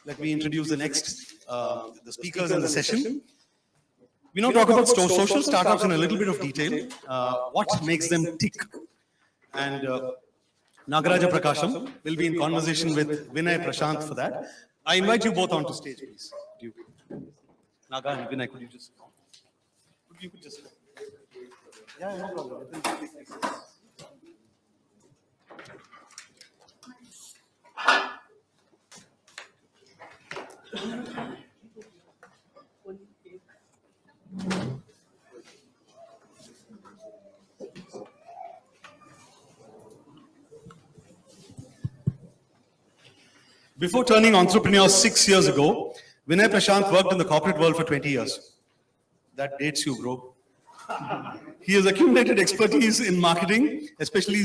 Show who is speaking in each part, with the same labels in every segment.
Speaker 1: let me introduce the next the speakers in the session. We now talk about social startups in a little bit of detail, what makes them tick. And Nagaraja Prakasam will be in conversation with Vinay Prashant for that. I invite you both onto stage, please. Naga and Vinay, could you just... Yeah, no problem. Before turning entrepreneur 6 years ago, Vinay Prashant worked in the corporate world for 20 years. That dates you, bro. He has accumulated expertise in marketing, especially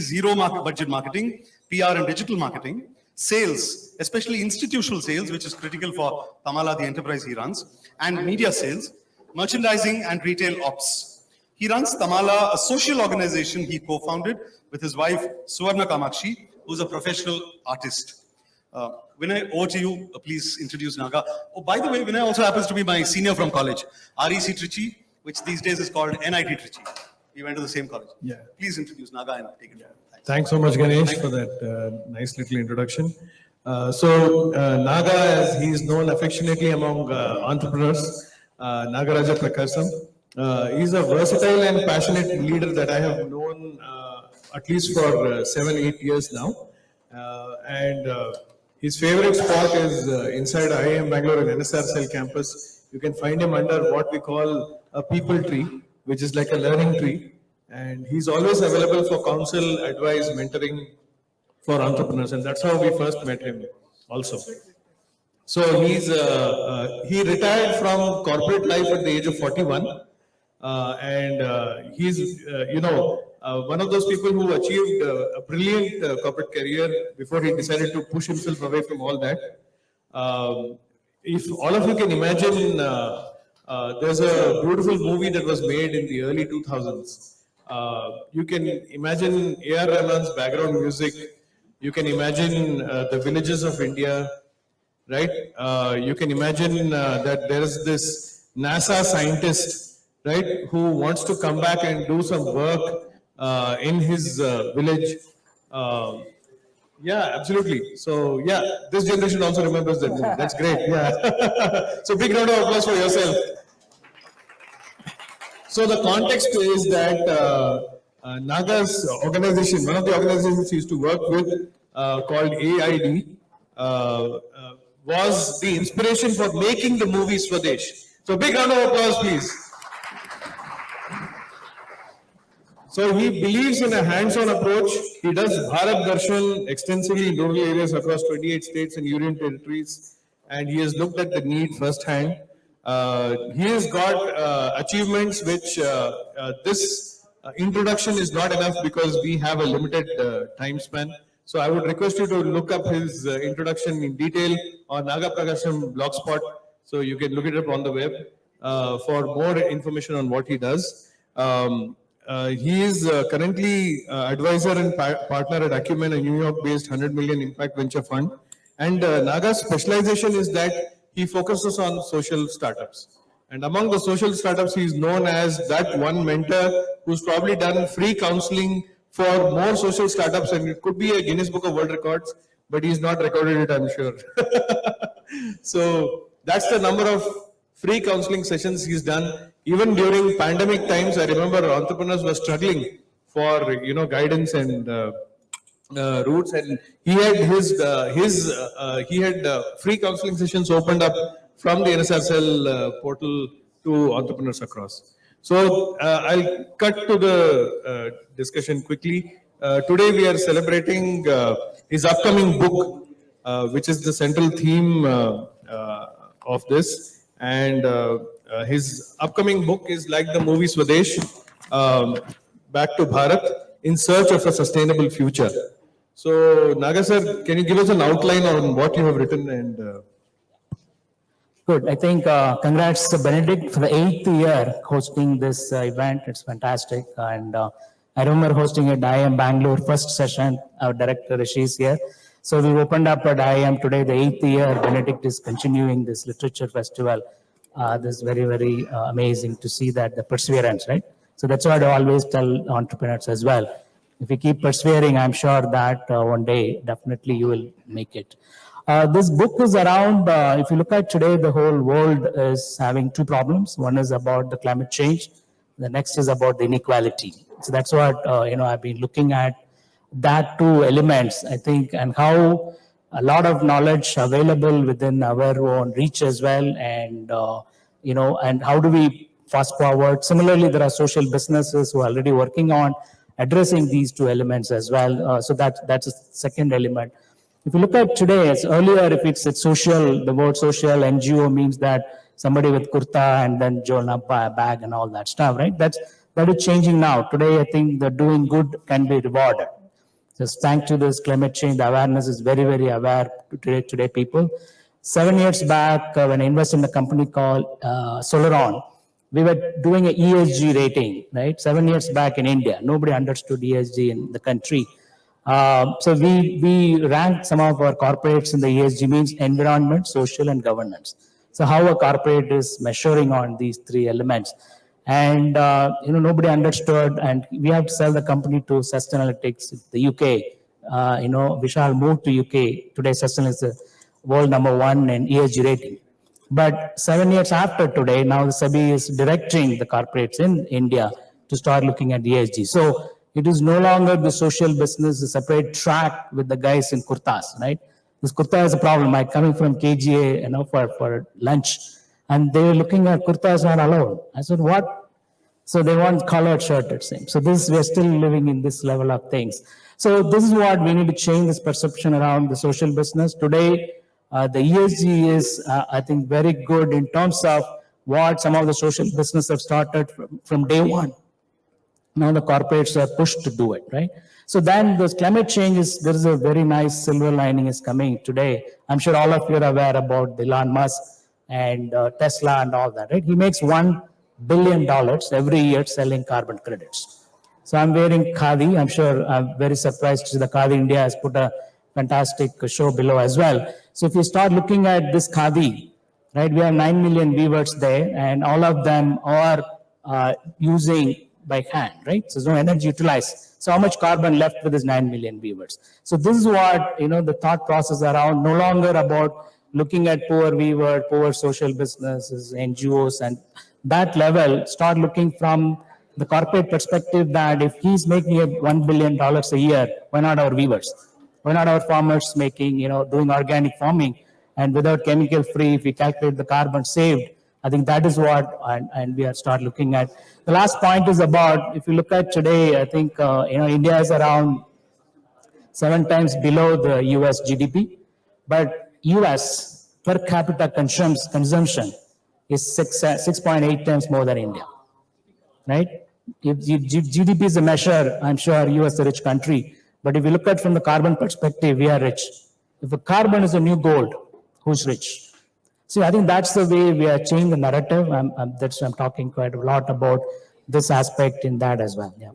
Speaker 1: budget marketing, PR and digital marketing, sales, especially institutional sales, which is critical for Tamaala, the enterprise he runs, and media sales, merchandising and retail ops. He runs Tamaala, a social organization he co-founded with his wife, Suvarna Kamakshi, who's a professional artist. Vinay, over to you. Please introduce Naga. Oh, by the way, Vinay also happens to be my senior from college, REC Trichy, which these days is called NIT Trichy. We went to the same college.
Speaker 2: Yeah.
Speaker 1: Please introduce Naga and take it.
Speaker 2: Thanks so much, Ganesh, for that nice little introduction. Naga, as he is known affectionately among entrepreneurs, Nagaraja Prakasam, he's a versatile and passionate leader that I have known at least for 7-8 years now. His favorite spot is inside IIMB Bangalore and NSRCEL campus. You can find him under what we call a people tree, which is like a learning tree. And he's always available for counsel, advice, mentoring for entrepreneurs. And that's how we first met him also. So he retired from corporate life at the age of 41. He's, one of those people who achieved a brilliant corporate career before he decided to push himself away from all that. If all of you can imagine, there's a beautiful movie that was made in the early 2000s. You can imagine A.R. Rahman's background music. You can imagine the villages of India, right? You can imagine that there is this NASA scientist, right, who wants to come back and do some work in his village. Yeah, absolutely. So yeah, this generation also remembers that movie. That's great. Yeah. So big round of applause for yourself. So the context is that Naga's organization, one of the organizations he used to work with, called AID, was the inspiration for making the movie Swadesh. So big round of applause, please. So he believes in a hands-on approach. He does Bharat Darshan extensively in rural areas across 28 states and union territories, and he has looked at the need firsthand. He has got achievements which this introduction is not enough because we have a limited time span. So I would request you to look up his introduction in detail on Naga Prakasam blogspot, so you can look it up on the web for more information on what he does. He is currently advisor and partner at Acumen, a New York-based 100 million impact venture fund. And Naga's specialization is that he focuses on social startups. And among the social startups, he is known as that one mentor who's probably done free counseling for more social startups, and it could be a Guinness Book of World Records, but he's not recorded it, I'm sure. So that's the number of free counseling sessions he's done. Even during pandemic times, I remember entrepreneurs were struggling for guidance and routes, and he had free counseling sessions opened up from the NSRCEL portal to entrepreneurs across. So I'll cut to the discussion quickly. Today we are celebrating his upcoming book, which is the central theme of this. And his upcoming book is like the movie Swadesh, Back to Bharat, in search of a sustainable future. So Naga sir, can you give us an outline on what you have written? And
Speaker 3: Good. I think congrats to Benedict for the 8th year hosting this event. It's fantastic. And I remember hosting at IIM Bangalore first session. Our director Rishi is here. So we opened up at IIM today, the 8th year. Benedict is continuing this literature festival. This is very, very amazing to see that the perseverance, right? So that's what I always tell entrepreneurs as well. If you keep persevering, I'm sure that one day, definitely you will make it. This book is around, if you look at today, the whole world is having two problems. One is about the climate change. The next is about the inequality. So that's what, I've been looking at that two elements, I think, and how a lot of knowledge available within our own reach as well. And, and how do we fast forward? Similarly, there are social businesses who are already working on addressing these two elements as well. So that's a second element. If you look at today, as earlier, if it's social, the word social, NGO means that somebody with kurta and then jolna bag and all that stuff, right? That is changing now. Today, I think the doing good can be rewarded. Just thanks to this climate change, the awareness is very, very aware today people. 7 years back, when I invested in a company called Solaron, we were doing an ESG rating, right? 7 years back in India, nobody understood ESG in the country. So we ranked some of our corporates in the ESG, means environment, social, and governance. So how a corporate is measuring on these three elements. And, nobody understood, and we have to sell the company to Sustainalytics, the UK. Vishal moved to UK. Today, Sustainalytics is the world #1 in ESG rating. But 7 years after today, now the SEBI is directing the corporates in India to start looking at ESG. So it is no longer the social business, a separate track with the guys in kurtas, right? This kurta is a problem. I'm coming from KGA, for lunch, and they were looking at kurtas not allowed. I said, what? So they want collared shirt, it seems. So we're still living in this level of things. So this is what we need to change, this perception around the social business. Today, the ESG is, I think, very good in terms of what some of the social business have started from day one. Now the corporates are pushed to do it, right? So then this climate change there is a very nice silver lining is coming today. I'm sure all of you are aware about Elon Musk and Tesla and all that, right? He makes $1 billion every year selling carbon credits. So I'm wearing Khadi. I'm sure I'm very surprised to see the Khadi India has put a fantastic show below as well. So if you start looking at this Khadi, right, we have 9 million weavers there, and all of them are using by hand, right? So there's no energy utilized. So how much carbon left with this 9 million weavers? So this is what, the thought process around, no longer about looking at poor weaver, poor social businesses, NGOs, and that level, start looking from the corporate perspective that if he's making $1 billion a year, why not our weavers? Why not our farmers making, doing organic farming and without chemical free, if we calculate the carbon saved, I think that is what, and we are start looking at. The last point is about, if you look at today, I think, India is around 7 times below the US GDP, but US per capita consumption is 6.8 times more than India, right? If GDP is a measure, I'm sure US is a rich country, but if you look at from the carbon perspective, we are rich. If the carbon is a new gold, who's rich? So I think that's the way we are changing the narrative. I'm talking quite a lot about this aspect in that as well. Yeah.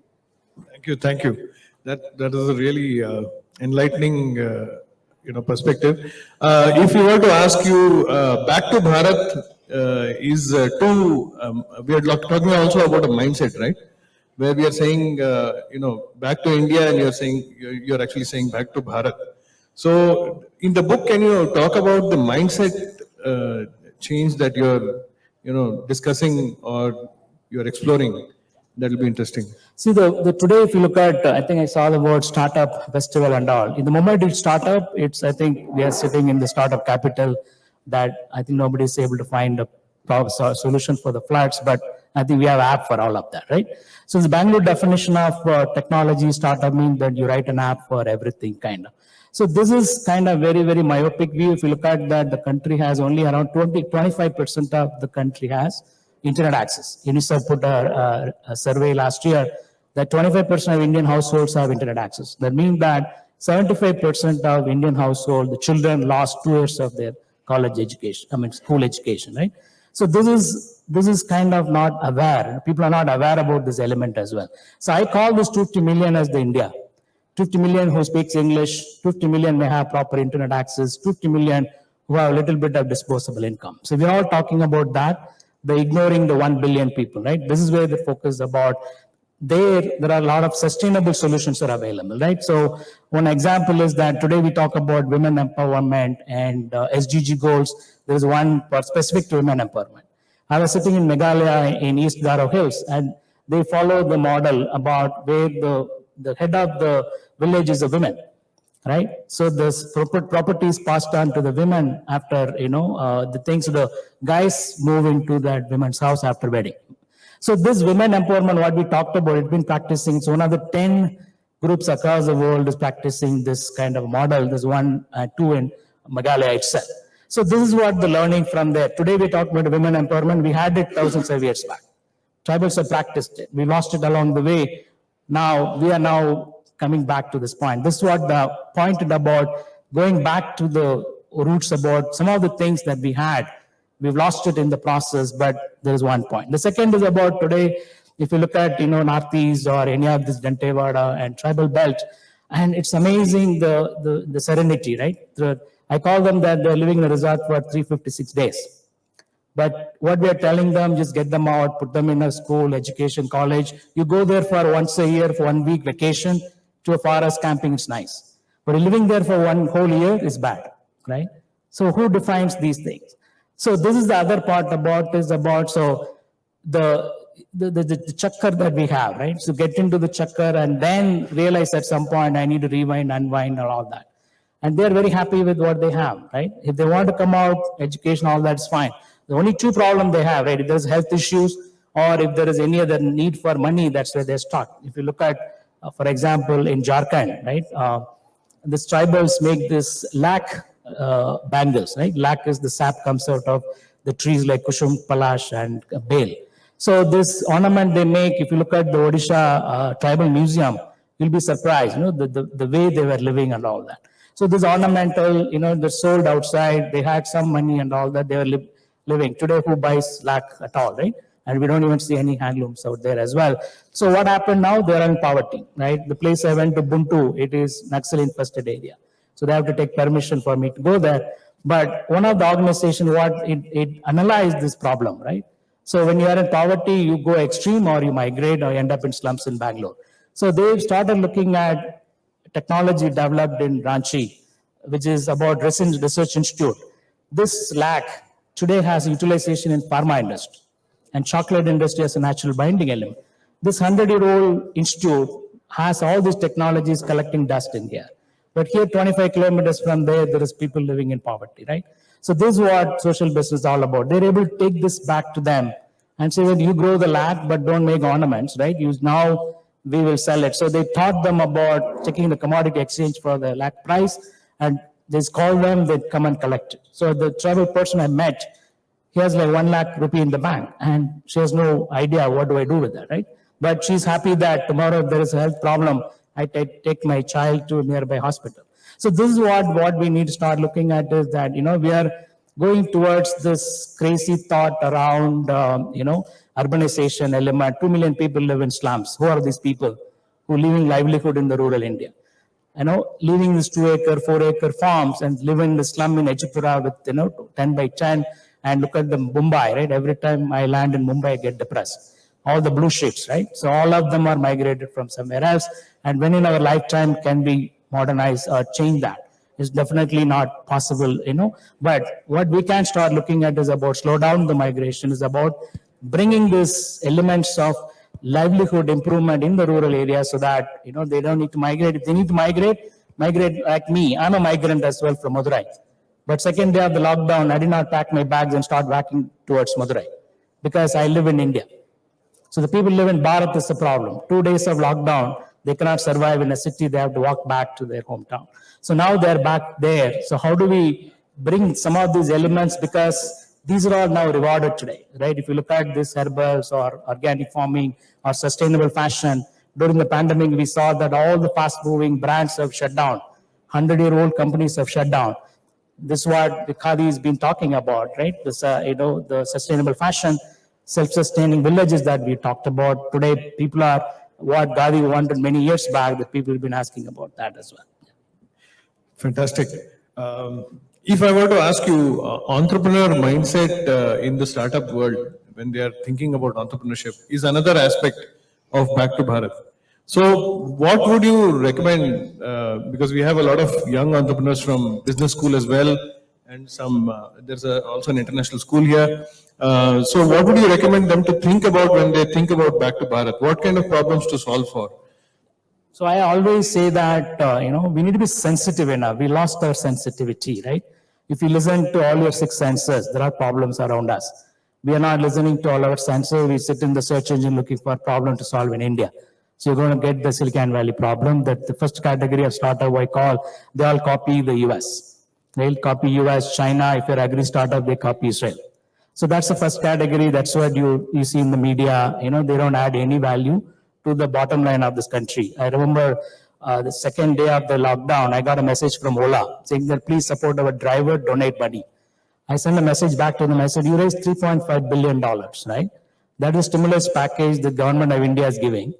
Speaker 2: Thank you. That is a really enlightening, perspective. If we were to ask you, back to Bharat is we are talking also about a mindset, right? Where we are saying, back to India, and you're actually saying back to Bharat. So in the book, can you talk about the mindset change that you're, discussing or you're exploring? That will be interesting.
Speaker 3: See, today, if you look at, I think I saw the word startup festival and all. In the moment it's startup, I think we are sitting in the startup capital that I think nobody is able to find a solution for the floods, but I think we have an app for all of that, right? So the Bangalore definition of technology startup means that you write an app for everything, kind of. So this is kind of very, very myopic view. If you look at that, the country has only around 25% of the country has internet access. UNICEF put a survey last year that 25% of Indian households have internet access. That means that 75% of Indian households, the children lost 2 years of their college education, school education, right? So this is kind of not aware. People are not aware about this element as well. So I call this 250 million as the India. 50 million who speaks English, 50 million may have proper internet access, 50 million who have a little bit of disposable income. So we're all talking about that, the ignoring the 1 billion people, right? This is where the focus is about. There are a lot of sustainable solutions that are available, right? So one example is that today we talk about women empowerment and SDG goals. There is one specific to women empowerment. I was sitting in Meghalaya in East Garo Hills, and they follow the model about where the head of the village is a woman, right? So this property is passed on to the women after, the things, the guys move into that women's house after wedding. So this women empowerment, what we talked about, it's been practicing. So one of the 10 groups across the world is practicing this kind of model. There's one, two in Meghalaya itself. So this is what the learning from there. Today we talked about women empowerment. We had it thousands of years back. Tribals have practiced it. We lost it along the way. Now we are now coming back to this point. This is what the pointed about going back to the roots about some of the things that we had. We've lost it in the process, but there is one point. The second is about today, if you look at, Northeast or any of this Dantewada and tribal belt, and it's amazing the serenity, right? I call them that they're living in a resort for 356 days. But what we are telling them, just get them out, put them in a school, education, college. You go there for once a year, for 1 week vacation, to a forest camping, it's nice. But living there for one whole year is bad, right? So who defines these things? So this is the other part so the chakkar that we have, right? So get into the chakkar and then realize at some point I need to rewind, unwind, and all that. And they're very happy with what they have, right? If they want to come out, education, all that's fine. The only two problems they have, right? If there's health issues or if there is any other need for money, that's where they're stuck. If you look at, for example, in Jharkhand, right? These tribals make this lac bangles, right? Lac is the sap comes out of the trees like kushum, palash, and bale. So this ornament they make, if you look at the Odisha Tribal Museum, you'll be surprised, the way they were living and all that. So this ornamental, they're sold outside, they had some money and all that, they were living. Today, who buys lac at all, right? And we don't even see any handlooms out there as well. So what happened now? They're in poverty, right? The place I went to, Buntu, it is Naxal infested area. So they have to take permission for me to go there. But one of the organizations, it analyzed this problem, right? So when you are in poverty, you go extreme or you migrate or you end up in slums in Bangalore. So they've started looking at technology developed in Ranchi, which is about Research Institute. This lac today has utilization in pharma industry and chocolate industry as a natural binding element. This 100-year-old institute has all these technologies collecting dust in here. But here, 25 kilometers from there is people living in poverty, right? So this is what social business is all about. They're able to take this back to them and say, well, you grow the lac, but don't make ornaments, right? Now we will sell it. So they taught them about checking the commodity exchange for the lac price, and they call them, they come and collect it. So the tribal person I met, he has like 1 lakh rupee in the bank, and she has no idea what do I do with that, right? But she's happy that tomorrow if there is a health problem, I take my child to a nearby hospital. So this is what we need to start looking at is that, we are going towards this crazy thought around, urbanization element. 2 million people live in slums. Who are these people who live in livelihood in the rural India? Leaving these 2-acre, 4-acre farms and live in the slum in Ejipura with, 10 by 10 and look at the Mumbai, right? Every time I land in Mumbai, I get depressed. All the blue sheets, right? So all of them are migrated from somewhere else. And when in our lifetime can we modernize or change that? It's definitely not possible, But what we can start looking at is about slow down the migration, is about bringing these elements of livelihood improvement in the rural areas so that, they don't need to migrate. If they need to migrate like me. I'm a migrant as well from Madurai. But second day of the lockdown, I did not pack my bags and start walking towards Madurai because I live in India. So the people live in Bharat is the problem. 2 days of lockdown, they cannot survive in a city. They have to walk back to their hometown. So now they're back there. So how do we bring some of these elements? Because these are all now rewarded today, right? If you look at this herbals or organic farming or sustainable fashion, during the pandemic, we saw that all the fast-moving brands have shut down. 100-year-old companies have shut down. This is what the Khadi has been talking about, right? This, the sustainable fashion, self-sustaining villages that we talked about. Today, people are what Gandhi wanted many years back, that people have been asking about that as well.
Speaker 2: Fantastic. If I were to ask you, entrepreneur mindset in the startup world, when they are thinking about entrepreneurship, is another aspect of Back to Bharat. So, what would you recommend? Because we have a lot of young entrepreneurs from business school as well, and there's also an international school here. So, what would you recommend them to think about when they think about Back to Bharat? What kind of problems to solve for?
Speaker 3: So I always say that, we need to be sensitive enough. We lost our sensitivity, right? If you listen to all your six senses, there are problems around us. We are not listening to all our senses. We sit in the search engine looking for a problem to solve in India. So you're going to get the Silicon Valley problem. That the first category of startup I call, they all copy the US. They'll copy US, China. If you're agri startup, they copy Israel. So that's the first category. That's what you see in the media. They don't add any value to the bottom line of this country. I remember the second day of the lockdown, I got a message from Ola saying that please support our driver, donate money. I sent a message back to them. I said, you raised $3.5 billion, right? That is stimulus package the government of India is giving.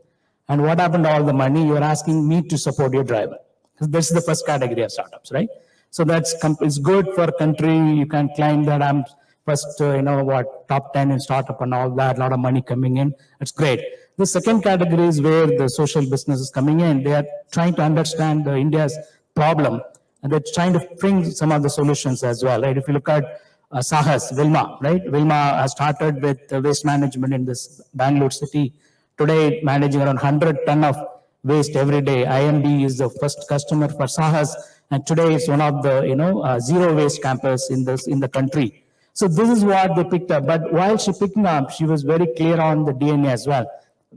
Speaker 3: And what happened to all the money? You're asking me to support your driver. This is the first category of startups, right? So it's good for a country. You can claim that I'm first, top 10 in startup and all that, a lot of money coming in. It's great. The second category is where the social business is coming in. They are trying to understand India's problem, and they're trying to bring some of the solutions as well, right? If you look at Sahas, Vilma, right? Vilma has started with waste management in this Bangalore city. Today, managing around 100 ton of waste every day. IIMB is the first customer for Sahas, and today it's one of the zero waste campus in the country. So this is what they picked up. But while she picking up, she was very clear on the DNA as well.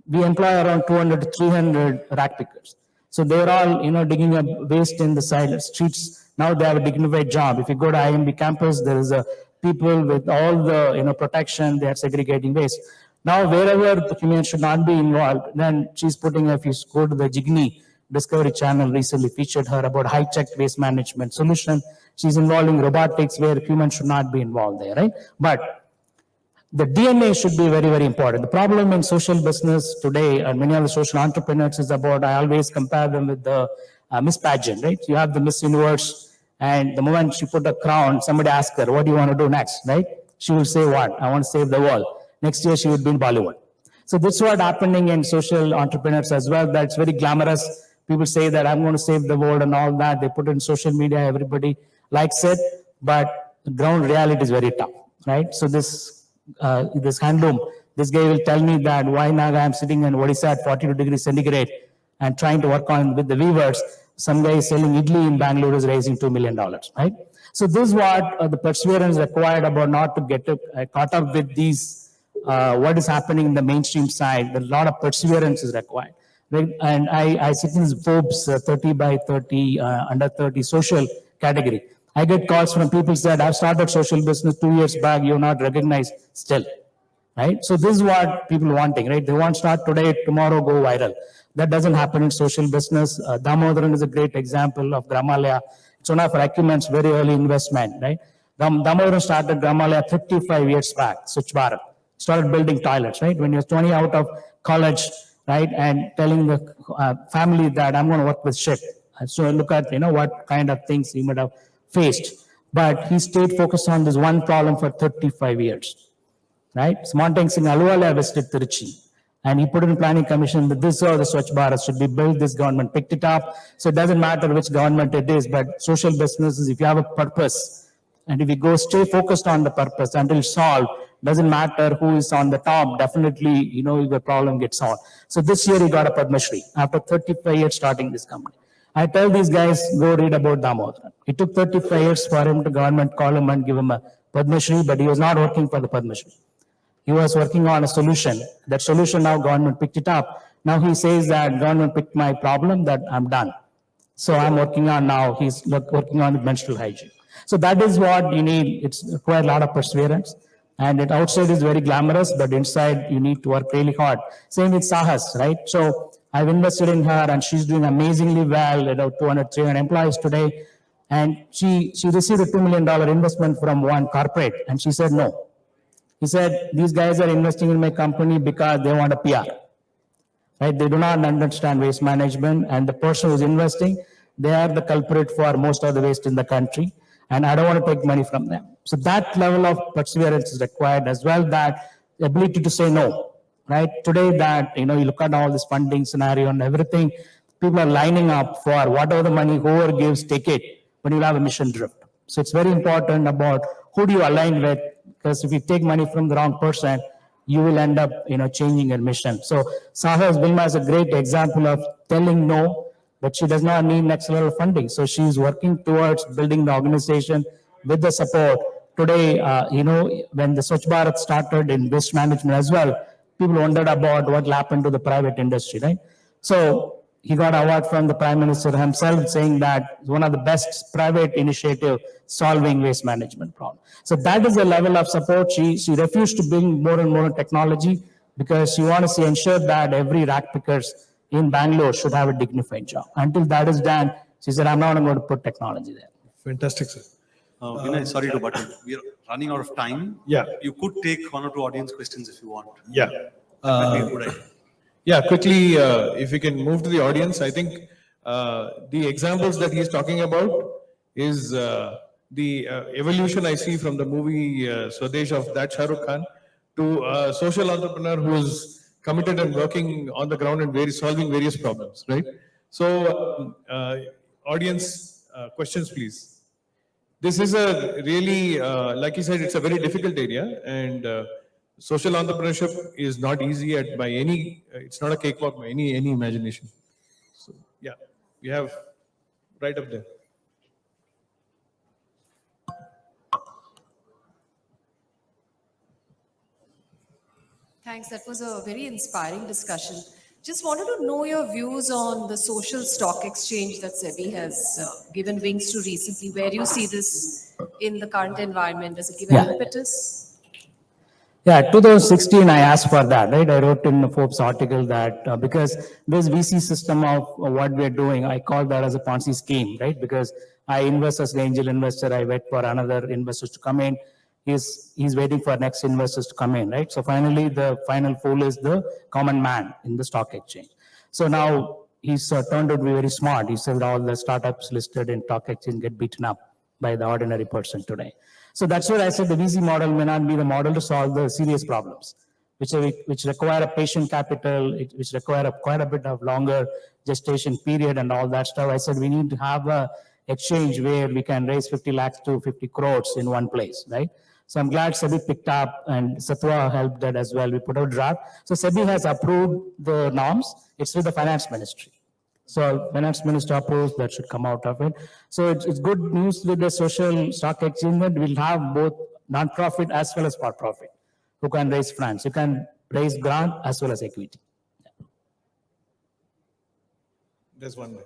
Speaker 3: We employ around 200 to 300 rack pickers. So they're all, digging up waste in the side streets. Now they have a dignified job. If you go to IIMB campus, there is people with all the, protection. They are segregating waste. Now, wherever the human should not be involved, then she's putting, if you go to the Jigni Discovery Channel, recently featured her about high-tech waste management solution. She's involving robotics where humans should not be involved there, right? But the DNA should be very, very important. The problem in social business today, and many of the social entrepreneurs, is about, I always compare them with the Miss Pageant, right? You have the Miss Universe, and the moment she put a crown, somebody asks her, what do you want to do next, right? She will say what? I want to save the world. Next year, she would be in Bollywood. So this is what's happening in social entrepreneurs as well. That's very glamorous. People say that I'm going to save the world and all that. They put it in social media. Everybody likes it. But the ground reality is very tough, right? So this handloom, this guy will tell me that why Naga I'm sitting in Odisha at 42 degrees centigrade and trying to work on with the weavers. Some guy is selling idli in Bangalore is raising $2 million, right? So this is what the perseverance required about not to get caught up with these, what is happening in the mainstream side. A lot of perseverance is required. Right? And I sit in this Forbes 30 by 30, under 30 social category. I get calls from people who said, I've started social business 2 years back, you're not recognized still, right? So this is what people are wanting, right? They want to start today, tomorrow go viral. That doesn't happen in social business. Damodaran is a great example of Gramalaya. It's one of our Acumen's very early investment, right? Damodaran started Gramalaya 35 years back, Swachh Bharat. Started building toilets, right? When you're 20 out of college, right? And telling the family that I'm going to work with shit. So look at, what kind of things he might have faced. But he stayed focused on this one problem for 35 years, right? Montang Singh Aluwala visited Tiruchi, and he put in planning commission that this or the Swachh Bharat should be built. This government picked it up. So it doesn't matter which government it is, but social businesses, if you have a purpose, and if you stay focused on the purpose until it's solved, doesn't matter who is on the top, definitely, the problem gets solved. So this year he got a Padma Shri after 35 years starting this company. I tell these guys, go read about Damodaran. It took 35 years for him to government call him and give him a Padma Shri, but he was not working for the Padma Shri. He was working on a solution. That solution now government picked it up. Now he says that government picked my problem, that I'm done. So I'm working on now, he's working on menstrual hygiene. So that is what you need. It's required a lot of perseverance. And it outside is very glamorous, but inside you need to work really hard. Same with Sahas, right? So I've invested in her and she's doing amazingly well, 200, 300 employees today. And she received a $2 million investment from one corporate and she said no. He said, these guys are investing in my company because they want a PR. right? They do not understand waste management, and the person who's investing, they are the culprit for most of the waste in the country, and I don't want to take money from them. So that level of perseverance is required as well, that ability to say no, right? Today that, you look at all this funding scenario and everything, people are lining up for whatever the money, whoever gives, take it, but you'll have a mission drift. So it's very important about who do you align with, because if you take money from the wrong person, you will end up, changing your mission. So Saha's Vilma is a great example of telling no, but she does not need next level of funding. So she's working towards building the organization with the support. Today, when the Swachh Bharat started in waste management as well, people wondered about what will happen to the private industry, right? So he got an award from the Prime Minister himself saying that it's one of the best private initiative solving waste management problem. So that is the level of support. She refused to bring more and more technology because she wants to ensure that every rack pickers in Bangalore should have a dignified job. Until that is done, she said, I'm not going to put technology there.
Speaker 2: Fantastic, sir.
Speaker 1: Vinay, sorry to butt in. We are running out of time.
Speaker 2: Yeah.
Speaker 1: You could take one or two audience questions if you want.
Speaker 2: Yeah.
Speaker 1: That would be a good idea.
Speaker 2: Yeah, quickly, if we can move to the audience, I think the examples that he's talking about is the evolution I see from the movie Swadesh of that Shah Rukh Khan to a social entrepreneur who is committed and working on the ground and solving various problems, right? So, audience, questions, please. This is a really, like you said, it's a very difficult area, and social entrepreneurship is not easy by any, it's not a cakewalk by any imagination. So, yeah, we have right up there.
Speaker 4: Thanks. That was a very inspiring discussion. Just wanted to know your views on the social stock exchange that SEBI has given wings to recently. Where do you see this in the current environment? Does it give an impetus?
Speaker 3: Yeah, 2016, I asked for that, right? I wrote in a Forbes article that because this VC system of what we're doing, I call that as a Ponzi scheme, right? Because I invest as an angel investor, I wait for another investors to come in. He's waiting for next investors to come in, right? So finally, the final fool is the common man in the stock exchange. So now he's turned out to be very smart. He said all the startups listed in stock exchange get beaten up by the ordinary person today. So that's where I said the VC model may not be the model to solve the serious problems, which require a patient capital, which require quite a bit of longer gestation period and all that stuff. I said we need to have a exchange where we can raise 50 lakhs to 50 crores in one place, right? So I'm glad SEBI picked up and Satwa helped that as well. We put out draft. So SEBI has approved the norms. It's with the finance ministry. So finance minister approves, that should come out of it. So it's good news with the social stock exchange that we'll have both non-profit as well as for-profit who can raise funds. You can raise grant as well as equity. Yeah.
Speaker 2: There's one more.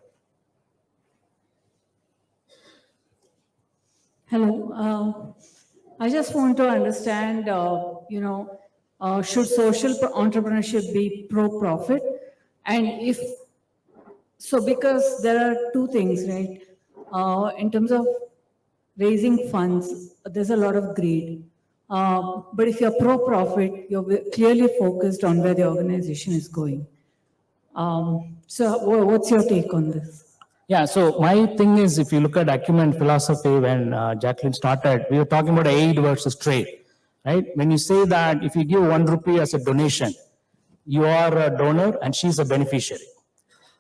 Speaker 5: Hello. I just want to understand, should social entrepreneurship be pro-profit? And if so, because there are two things, right? In terms of raising funds, there's a lot of greed. But if you're pro-profit, you're clearly focused on where the organization is going. So what's your take on this?
Speaker 3: Yeah, so my thing is, if you look at acumen philosophy, when Jacqueline started, we were talking about aid versus trade, right? When you say that if you give 1 rupee as a donation, you are a donor and she's a beneficiary.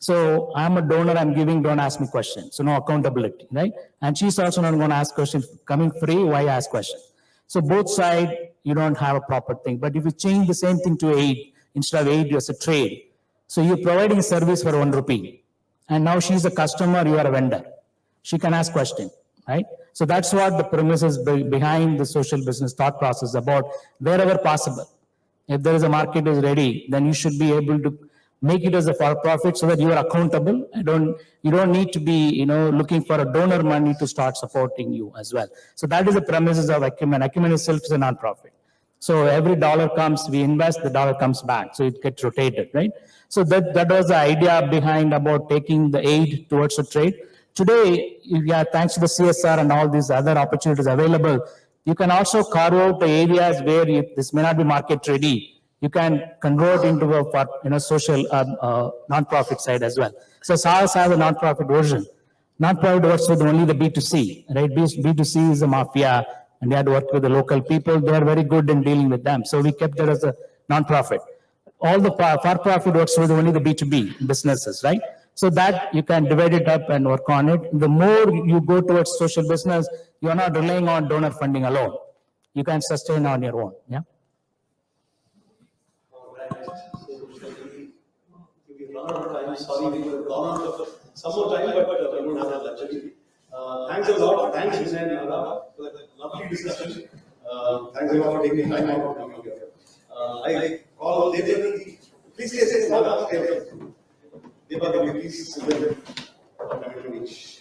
Speaker 3: So I'm a donor, I'm giving, don't ask me questions. So no accountability, right? And she's also not going to ask questions. Coming free, why ask questions? So both sides, you don't have a proper thing. But if you change the same thing to aid, instead of aid, as a trade. So you're providing a service for 1 rupee. And now she's a customer, you are a vendor. She can ask questions, right? So that's what the premise is behind the social business thought process about wherever possible. If there is a market is ready, then you should be able to make it as a for-profit so that you are accountable. You don't need to be, looking for a donor money to start supporting you as well. So that is the premises of Acumen. Acumen itself is a non-profit. So every dollar comes, we invest, the dollar comes back. So it gets rotated, right? So that was the idea behind about taking the aid towards the trade. Today, thanks to the CSR and all these other opportunities available, you can also carve out the areas where this may not be market ready. you can convert into a social non-profit side as well. So SARS has a non-profit version. Non-profit works with only the B2C, right? B2C is a mafia, and they had to work with the local people. They are very good in dealing with them. So we kept it as a non-profit. All the for-profit works with only the B2B businesses, right? So that you can divide it up and work on it. The more you go towards social business, you're not relying on donor funding alone. You can sustain on your own, yeah?
Speaker 6: We've run out of time. Sorry, we were gone out of some more time, but we don't have that luxury. Thanks a lot. Thanks, Vinay and Naga, for that lovely discussion. Thanks a lot for taking time out of coming here. I call Devadevi. Please stay safe. Naga, stay safe. Devadevi, please.